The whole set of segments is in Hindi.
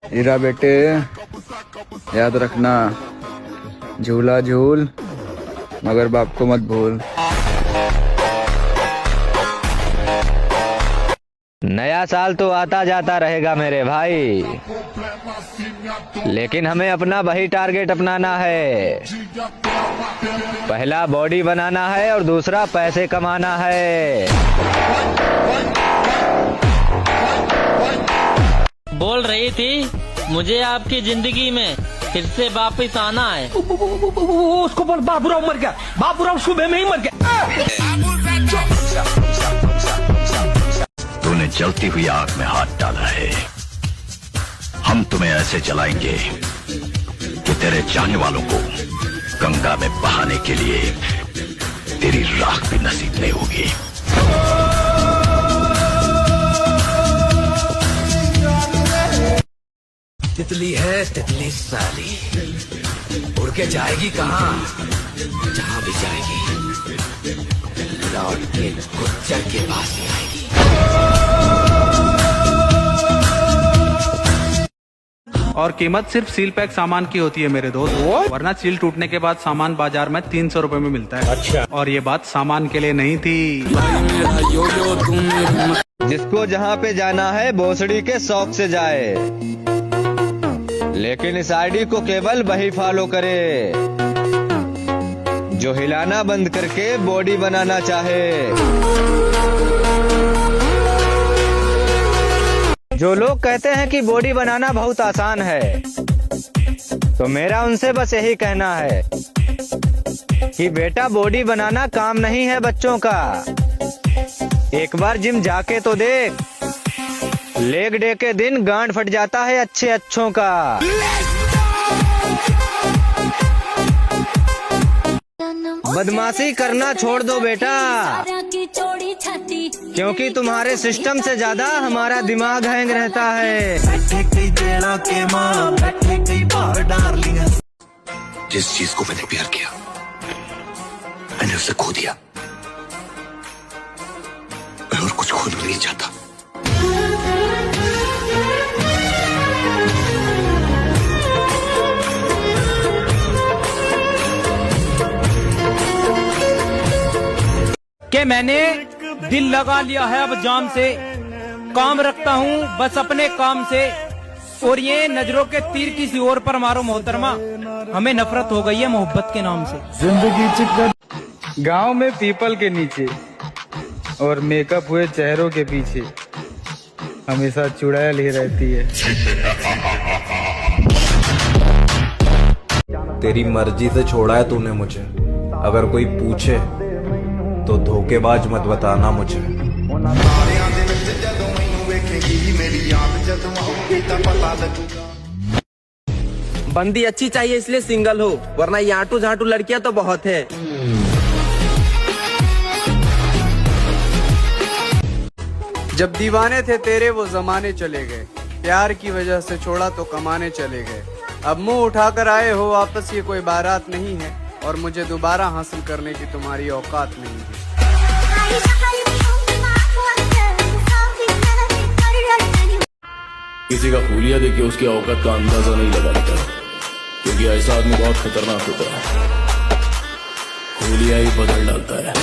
हीरा बेटे, याद रखना, झूला झूल मगर बाप को मत भूल। नया साल तो आता जाता रहेगा मेरे भाई, लेकिन हमें अपना वही टारगेट अपनाना है। पहला बॉडी बनाना है और दूसरा पैसे कमाना है। बोल रही थी मुझे आपकी जिंदगी में फिर से वापस आना है। उसको बोल बाबूराव मर गया, बाबूराव सुबह में ही मर गया। तूने जलती हुई आग में हाथ डाला है। हम तुम्हें ऐसे जलाएंगे कि तेरे चाहने वालों को गंगा में बहाने के लिए तेरी राख भी नसीब नहीं होगी। तितली है तितली साली, उड़ के जाएगी कहाँ? जहाँ भी जाएगी लौट के गुज्जर के पास ही आएगी। और कीमत सिर्फ सील पैक सामान की होती है मेरे दोस्त, वरना सील टूटने के बाद सामान बाजार में 300 रुपए में मिलता है। अच्छा। और ये बात सामान के लिए नहीं थी। जिसको जहाँ पे जाना है भोसड़ी के शौक से जाए, लेकिन इस आईडी को केवल वही फॉलो करे जो हिलाना बंद करके बॉडी बनाना चाहे। जो लोग कहते हैं कि बॉडी बनाना बहुत आसान है, तो मेरा उनसे बस यही कहना है कि बेटा बॉडी बनाना काम नहीं है बच्चों का। एक बार जिम जाके तो देख, लेग डे के दिन गांड फट जाता है अच्छे अच्छों का। बदमाशी करना छोड़ दो बेटा, क्योंकि तुम्हारे सिस्टम से ज्यादा हमारा दिमाग हैंग रहता है। जिस चीज को मैंने प्यार किया मैंने उसे खो दिया। मैं और कुछ खोना नहीं चाहता। कि मैंने दिल लगा लिया है अब जाम से, काम रखता हूँ बस अपने काम से। और ये नजरों के तीर किसी और पर मारो मोहतरमा, हमें नफरत हो गई है मोहब्बत के नाम से। जिंदगी चिकन गांव में पीपल के नीचे और मेकअप हुए चेहरों के पीछे हमेशा चुड़ैल ही रहती है। तेरी मर्जी से छोड़ा है तूने मुझे, अगर कोई पूछे तो धोखेबाज मत बताना मुझे। बंदी अच्छी चाहिए इसलिए सिंगल हो, वरना ये आंटू झांटू लड़कियां तो बहुत है। जब दीवाने थे तेरे वो जमाने चले गए, प्यार की वजह से छोड़ा तो कमाने चले गए। अब मुंह उठाकर आए हो वापस, ये कोई बारात नहीं है और मुझे दोबारा हासिल करने की तुम्हारी औकात नहीं है। किसी का हुलिया देख के उसकी औकात का अंदाजा नहीं लगाता, क्योंकि ऐसा आदमी बहुत खतरनाक होता है। हुलिया ही बदल डालता है।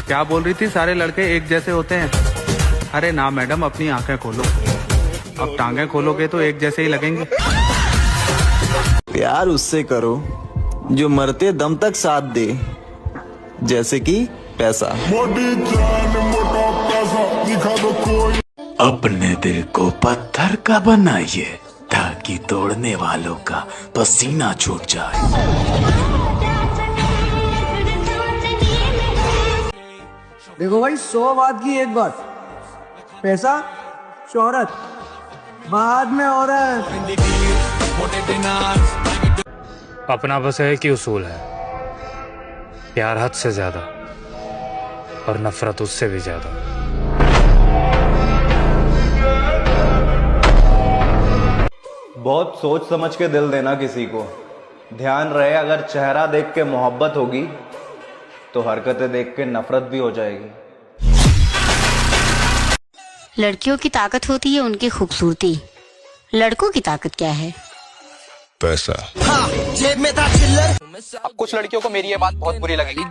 क्या बोल रही थी सारे लड़के एक जैसे होते हैं? अरे ना मैडम, अपनी आंखें खोलो। अब टांगे खोलोगे तो एक जैसे ही लगेंगे। प्यार उससे करो जो मरते दम तक साथ दे, जैसे कि पैसा। अपने दिल को पत्थर का बनाइए ताकि तोड़ने वालों का पसीना छूट जाए। देखो भाई, 100 बात की एक बात, पैसा शोहरत बाद में औरत। अपना बस एक ही उसूल है, प्यार हद से ज्यादा और नफरत उससे भी ज्यादा। बहुत सोच समझ के दिल देना किसी को। ध्यान रहे, अगर चेहरा देख के मोहब्बत होगी तो हरकतें देख के नफरत भी हो जाएगी। लड़कियों की ताकत होती है उनकी खूबसूरती, लड़कों की ताकत क्या है? पैसा। जेब में था चिल्लर। अब कुछ लड़कियों को मेरी ये बात बहुत बुरी लगेगी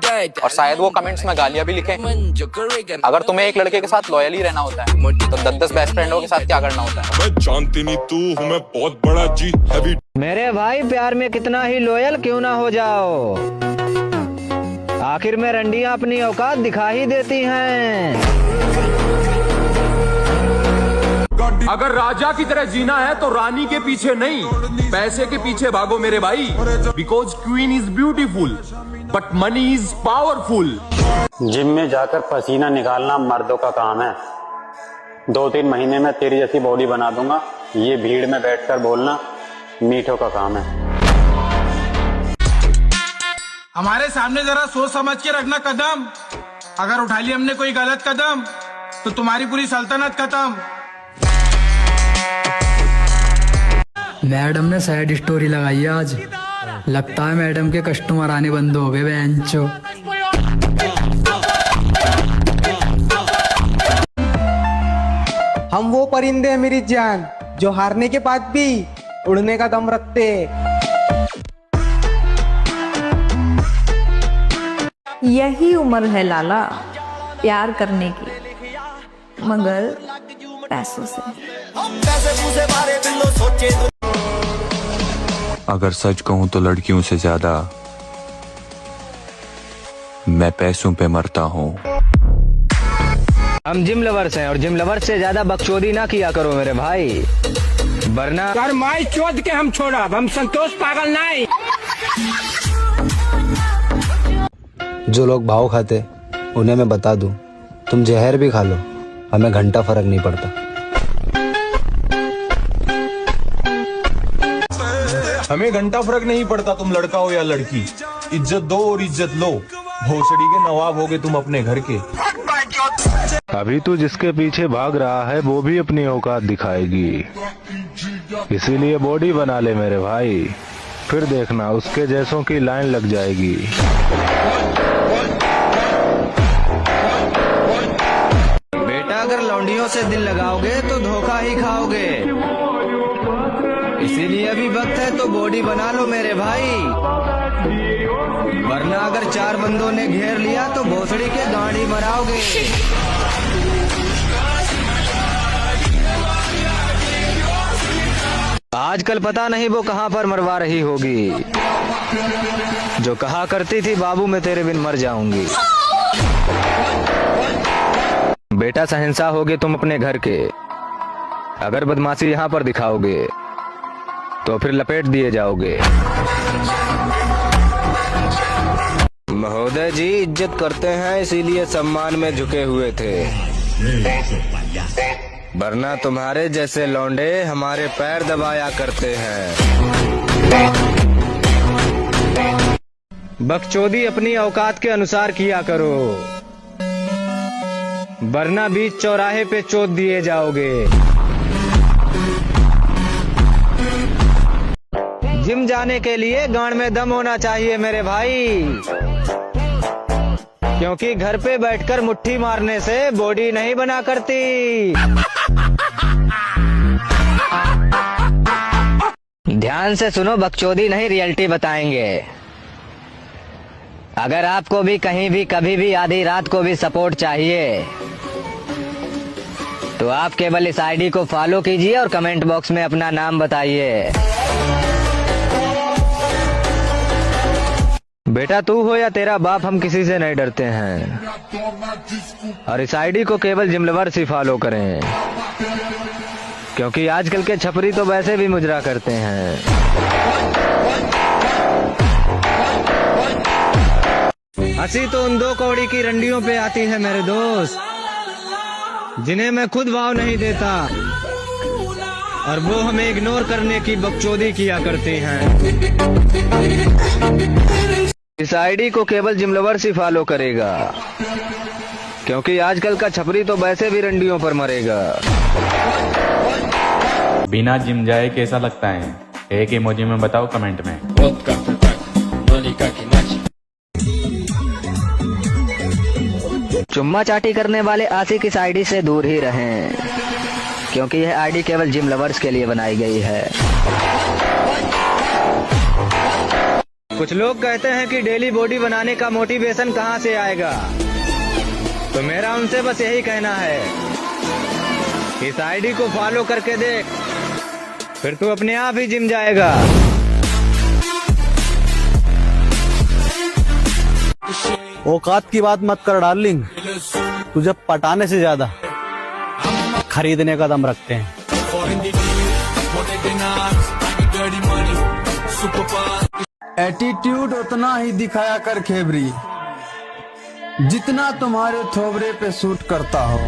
और शायद वो कमेंट्स में गालियां भी लिखें। अगर तुम्हें एक लड़के के साथ लॉयल ही रहना होता है तो 10-10 बेस्ट फ्रेंडों के साथ क्या करना होता है? मैं जानती नहीं तू हूँ मैं बहुत बड़ा जी हैवी। मेरे भाई प्यार में कितना ही लॉयल क्यों ना हो जाओ, आखिर में रंडियां अपनी औकात दिखा ही देती हैं। अगर राजा की तरह जीना है तो रानी के पीछे नहीं, पैसे के पीछे भागो मेरे भाई। Because queen is beautiful but money is powerful. Gym में जाकर पसीना निकालना मर्दों का काम है। 2-3 महीने में तेरी जैसी बॉडी बना दूंगा। ये भीड़ में बैठकर बोलना मीठों का काम है। हमारे सामने जरा सोच समझ के रखना कदम, अगर उठा लिया हमने कोई गलत कदम तो तुम्हारी पूरी सल्तनत खत्म। मैडम ने सैड स्टोरी लगाई है आज, लगता है मैडम के कस्टमर आने बंद हो गए बेंचो। हम वो परिंदे हैं मेरी जान जो हारने के बाद भी उड़ने का दम रखते। यही उम्र है लाला प्यार करने की, मगर पैसों से। अगर सच कहूं तो लड़कियों से ज्यादा मैं पैसों पे मरता हूं। हम जिम लवर्स हैं और जिम लवर्स से ज्यादा बकचोदी ना किया करो मेरे भाई, वरना कर माई चोद के हम छोड़ा, हम संतोष पागल नहीं। जो लोग भाव खाते उन्हें मैं बता दूं, तुम जहर भी खा लो, हमें घंटा फर्क नहीं पड़ता। हमें घंटा फर्क नहीं पड़ता तुम लड़का हो या लड़की। इज्जत दो और इज्जत लो। भोसड़ी के नवाब होगे तुम अपने घर के। अभी तू जिसके पीछे भाग रहा है वो भी अपनी औकात दिखाएगी, इसीलिए बॉडी बना ले मेरे भाई, फिर देखना उसके जैसों की लाइन लग जाएगी। बेटा अगर लौंडियों से दिल लगाओगे तो धोखा ही खाओगे, इसीलिए अभी वक्त है तो बॉडी बना लो मेरे भाई, वरना अगर 4 बंदों ने घेर लिया तो भोसड़ी के गाड़ी मराओगे। आजकल पता नहीं वो कहां पर मरवा रही होगी, जो कहा करती थी बाबू मैं तेरे बिन मर जाऊंगी। बेटा सहनसा होगे तुम अपने घर के, अगर बदमाशी यहाँ पर दिखाओगे तो फिर लपेट दिए जाओगे। महोदय जी इज्जत करते हैं इसीलिए सम्मान में झुके हुए थे, वरना तुम्हारे जैसे लौंडे हमारे पैर दबाया करते हैं। बकचोदी अपनी औकात के अनुसार किया करो, वरना बीच चौराहे पे चोद दिए जाओगे। जिम जाने के लिए गांड में दम होना चाहिए मेरे भाई, क्योंकि घर पे बैठकर मुट्ठी मारने से बॉडी नहीं बना करती। ध्यान से सुनो, बकचोदी नहीं रियलिटी बताएंगे। अगर आपको भी कहीं भी कभी भी आधी रात को भी सपोर्ट चाहिए तो आप केवल इस आईडी को फॉलो कीजिए और कमेंट बॉक्स में अपना नाम बताइए। बेटा तू हो या तेरा बाप, हम किसी से नहीं डरते हैं, और इस आईडी को केवल जिम लवर्स ही फॉलो करें, क्योंकि आजकल के छपरी तो वैसे भी मुजरा करते हैं। हंसी तो उन 2 कौड़ी की रंडियों पे आती है मेरे दोस्त, जिन्हें मैं खुद भाव नहीं देता और वो हमें इग्नोर करने की बकचोदी किया करते हैं। इस आईडी को केवल जिम लवर्स ही फॉलो करेगा, क्योंकि आजकल का छपरी तो वैसे भी रंडियों पर मरेगा। बिना जिम जाए कैसा लगता है? एक इमोजी में बताओ कमेंट में। चुम्मा चाटी करने वाले आशिक इस आईडी से दूर ही रहें, क्योंकि यह आईडी केवल जिम लवर्स के लिए बनाई गई है। कुछ लोग कहते हैं कि डेली बॉडी बनाने का मोटिवेशन कहां से आएगा, तो मेरा उनसे बस यही कहना है, इस आईडी को फॉलो करके देख, फिर तू अपने आप ही जिम जाएगा। औकात की बात मत कर डार्लिंग, तुझे पटाने से ज्यादा खरीदने का दम रखते हैं। एटीट्यूड उतना ही दिखाया कर खेबरी जितना तुम्हारे थोबरे पे सूट करता हो।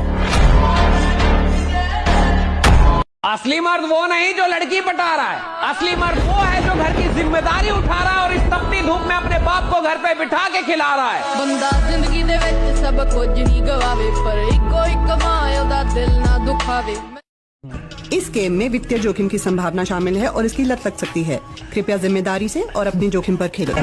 असली मर्द वो नहीं जो लड़की पटा रहा है, असली मर्द वो है जो घर की जिम्मेदारी उठा रहा है और इस तपती धूप में अपने बाप को घर पे बिठा के खिला रहा है। बंदा जिंदगी दे विच सब कुछ ही गवावे, पर इको एक माए ओदा दिल ना दुखावे। इस गेम में वित्तीय जोखिम की संभावना शामिल है और इसकी लत लग सकती है। कृपया जिम्मेदारी से और अपनी जोखिम पर खेलें।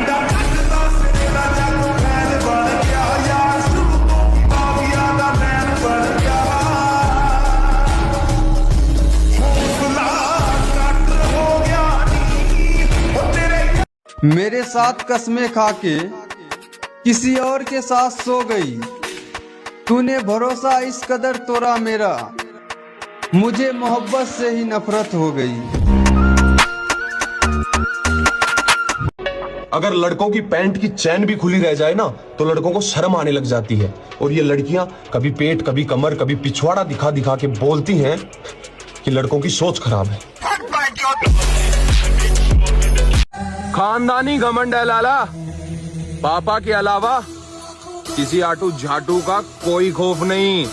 मेरे साथ कसमें खा के किसी और के साथ सो गई, तूने भरोसा इस कदर तोड़ा मेरा, मुझे मोहब्बत से ही नफरत हो गई। अगर लड़कों की पैंट की चैन भी खुली रह जाए ना तो लड़कों को शर्म आने लग जाती है, और ये लड़कियां कभी पेट, कभी कमर, कभी पिछवाड़ा दिखा दिखा के बोलती हैं कि लड़कों की सोच खराब है। खानदानी घमंड है लाला, पापा के अलावा किसी आटू झाटू का कोई खौफ नहीं।